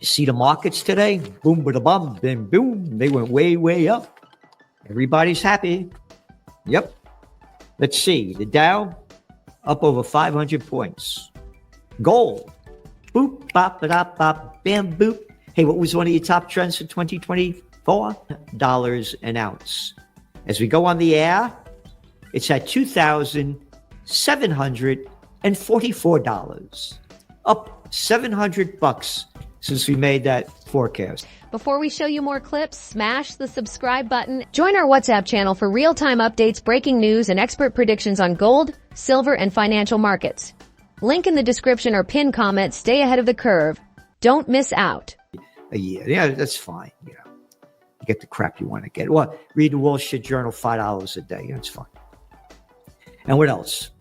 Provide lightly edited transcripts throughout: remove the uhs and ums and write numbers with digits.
You see the markets today? Boom, bada bum, bim, boom. They went way, way up. Everybody's happy. Yep. Let's see. The Dow up over 500 points. Gold. Boop, bop, ba-da, bop, bam, boop. Hey, what was one of your top trends for 2024? $4 an ounce. As we go on the air, it's at $2,744. Up $700 since we made that forecast. Before we show you more clips, smash the subscribe button. Join our WhatsApp channel for real-time updates, breaking news, and expert predictions on gold, silver, and financial markets. Link in the description or pin comment. Stay ahead of the curve. Don't miss out. A year. Yeah, that's fine. You know, you get the crap you want to get. Well, read the Wall Street Journal, $5 a day. That's fine. And what else?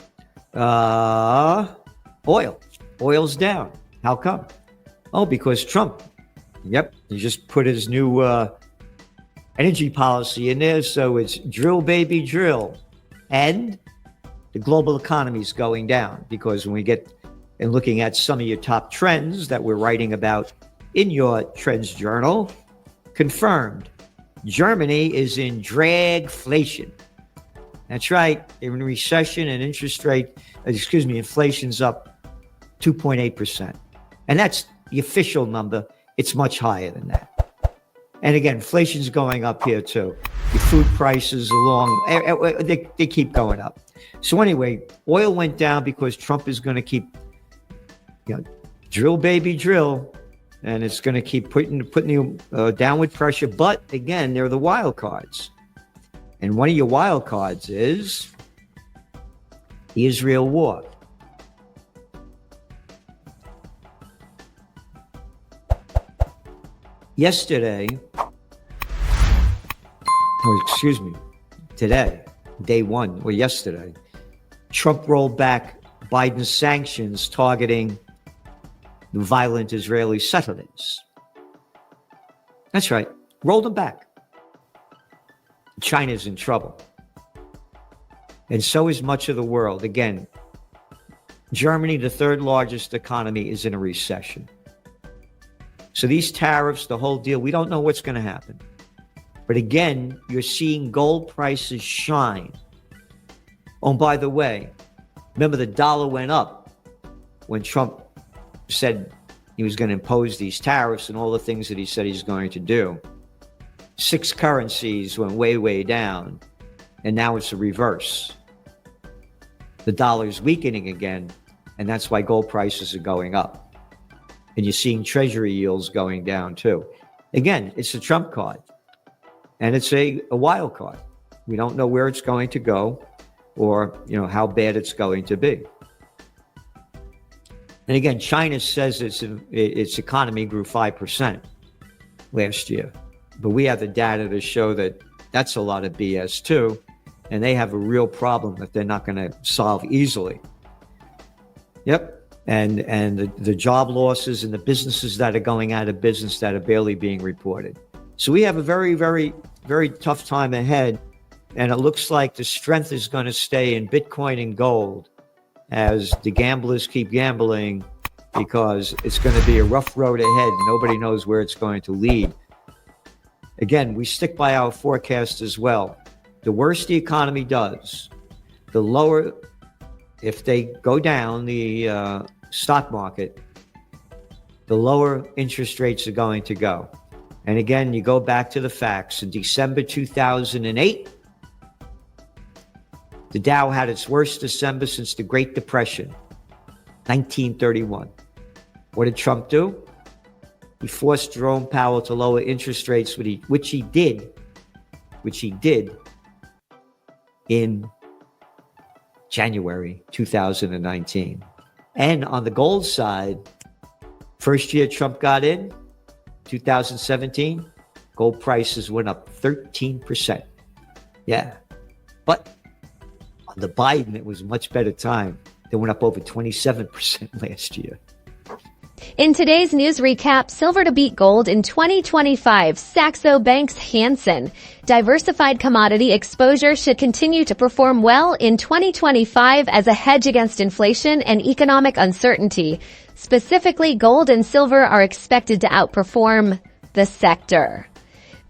Oil. Oil's down. How come? Oh, because Trump. Yep. He just put his new energy policy in there. So it's drill, baby, drill. And the global economy is going down because when we get and looking at some of your top trends that we're writing about in your trends journal, confirmed. Germany is in dragflation. That's right. They're in recession and inflation's up 2.8%. And that's the official number. It's much higher than that. And again, inflation's going up here too. The food prices they keep going up. So anyway, oil went down because Trump is going to keep, drill, baby, drill. And it's going to keep putting you downward pressure. But again, they're the wild cards. And one of your wild cards is the Israel war. Today, day one, or yesterday, Trump rolled back Biden's sanctions targeting the violent Israeli settlements. That's right. Rolled them back. China's in trouble. And so is much of the world. Again, Germany, the third largest economy, is in a recession. So these tariffs, the whole deal, we don't know what's going to happen. But again, you're seeing gold prices shine. Oh, and by the way, remember the dollar went up when Trump said he was going to impose these tariffs and all the things that he said he's going to do. 6 currencies went way, way down, and now it's a reverse. The dollar's weakening again, and that's why gold prices are going up. And you're seeing treasury yields going down too. Again, it's a Trump card, and it's a wild card. We don't know where it's going to go or how bad it's going to be. And again, China says its economy grew 5% last year. But we have the data to show that that's a lot of BS too. And they have a real problem that they're not going to solve easily. Yep. And the job losses and the businesses that are going out of business that are barely being reported. So we have a very, very, very tough time ahead. And it looks like the strength is going to stay in Bitcoin and gold as the gamblers keep gambling, because it's going to be a rough road ahead. Nobody knows where it's going to lead. Again, we stick by our forecast as well. The worse the economy does, the lower, if they go down the stock market, the lower interest rates are going to go. And again, you go back to the facts. In December 2008, the Dow had its worst December since the Great Depression, 1931. What did Trump do? He forced Jerome Powell to lower interest rates, which he did in January 2019. And on the gold side, first year Trump got in, 2017, gold prices went up 13%. Yeah. But on the Biden, it was a much better time. They went up over 27% last year. In today's news recap, silver to beat gold in 2025, Saxo Bank's Hansen. Diversified commodity exposure should continue to perform well in 2025 as a hedge against inflation and economic uncertainty. Specifically, gold and silver are expected to outperform the sector.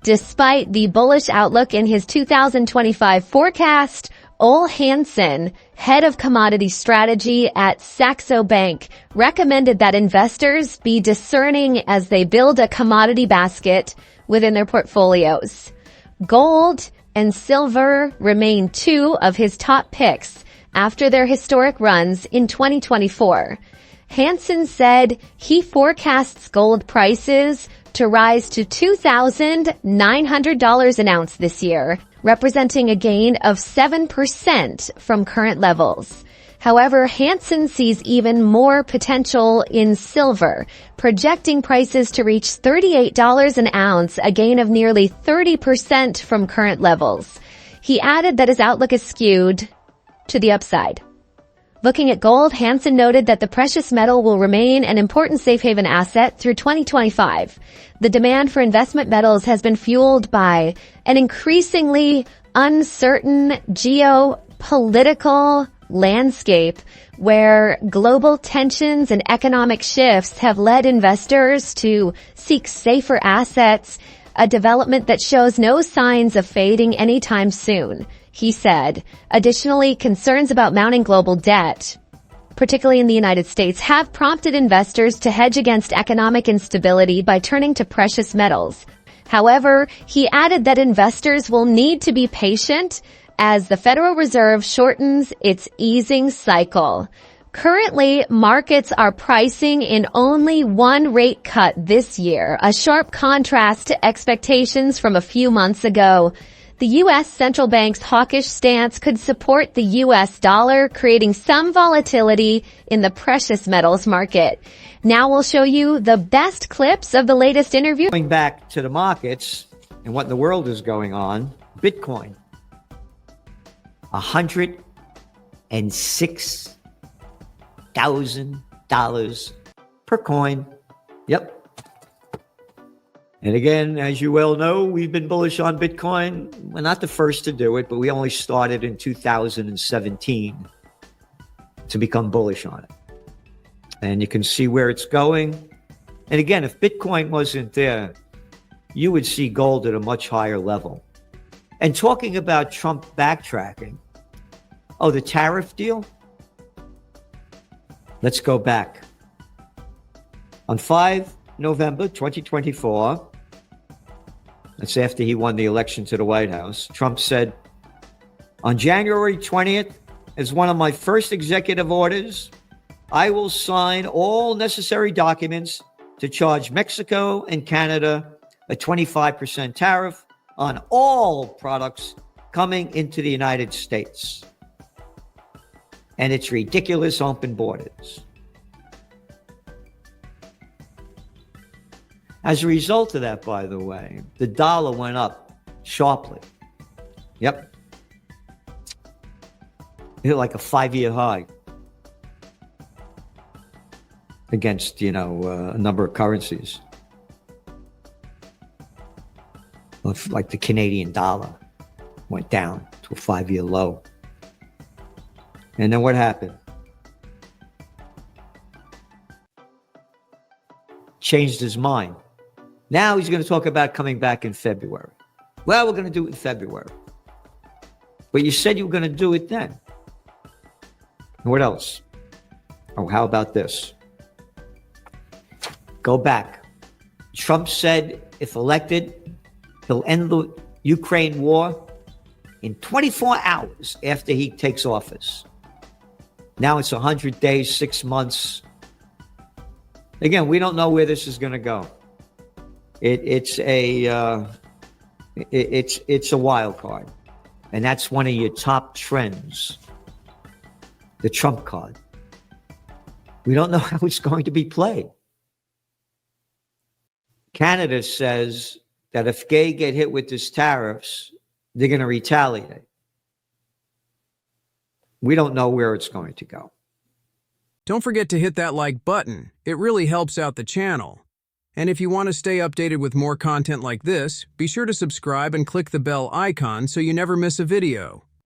Despite the bullish outlook in his 2025 forecast, Ole Hansen, head of commodity strategy at Saxo Bank, recommended that investors be discerning as they build a commodity basket within their portfolios. Gold and silver remain two of his top picks after their historic runs in 2024. Hansen said he forecasts gold prices to rise to $2,900 an ounce this year, representing a gain of 7% from current levels. However, Hansen sees even more potential in silver, projecting prices to reach $38 an ounce, a gain of nearly 30% from current levels. He added that his outlook is skewed to the upside. Looking at gold, Hansen noted that the precious metal will remain an important safe haven asset through 2025. The demand for investment metals has been fueled by an increasingly uncertain geopolitical landscape where global tensions and economic shifts have led investors to seek safer assets, a development that shows no signs of fading anytime soon, he said. Additionally, concerns about mounting global debt, particularly in the United States, have prompted investors to hedge against economic instability by turning to precious metals. However, he added that investors will need to be patient as the Federal Reserve shortens its easing cycle. Currently, markets are pricing in only one rate cut this year, a sharp contrast to expectations from a few months ago. The U.S. central bank's hawkish stance could support the U.S. dollar, creating some volatility in the precious metals market. Now we'll show you the best clips of the latest interview. Going back to the markets and what in the world is going on, Bitcoin, $106,000 per coin. Yep. And again, as you well know, we've been bullish on Bitcoin. We're not the first to do it, but we only started in 2017 to become bullish on it. And you can see where it's going. And again, if Bitcoin wasn't there, you would see gold at a much higher level. And talking about Trump backtracking, oh, the tariff deal? Let's go back. On 5 November 2024, that's after he won the election to the White House, Trump said, on January 20th, as one of my first executive orders, I will sign all necessary documents to charge Mexico and Canada a 25% tariff on all products coming into the United States. And its ridiculous open borders. As a result of that, by the way, the dollar went up sharply. Yep. It hit like a 5-year high against, a number of currencies. Like the Canadian dollar went down to a 5-year low. And then what happened? Changed his mind. Now he's going to talk about coming back in February. Well, we're going to do it in February. But you said you were going to do it then. And what else? Oh, how about this? Go back. Trump said if elected, he'll end the Ukraine war in 24 hours after he takes office. Now it's 100 days, 6 months. Again, we don't know where this is going to go. It's a wild card, and that's one of your top trends. The Trump card. We don't know how it's going to be played. Canada says that if they get hit with these tariffs, they're going to retaliate. We don't know where it's going to go. Don't forget to hit that like button. It really helps out the channel. And if you want to stay updated with more content like this, be sure to subscribe and click the bell icon so you never miss a video.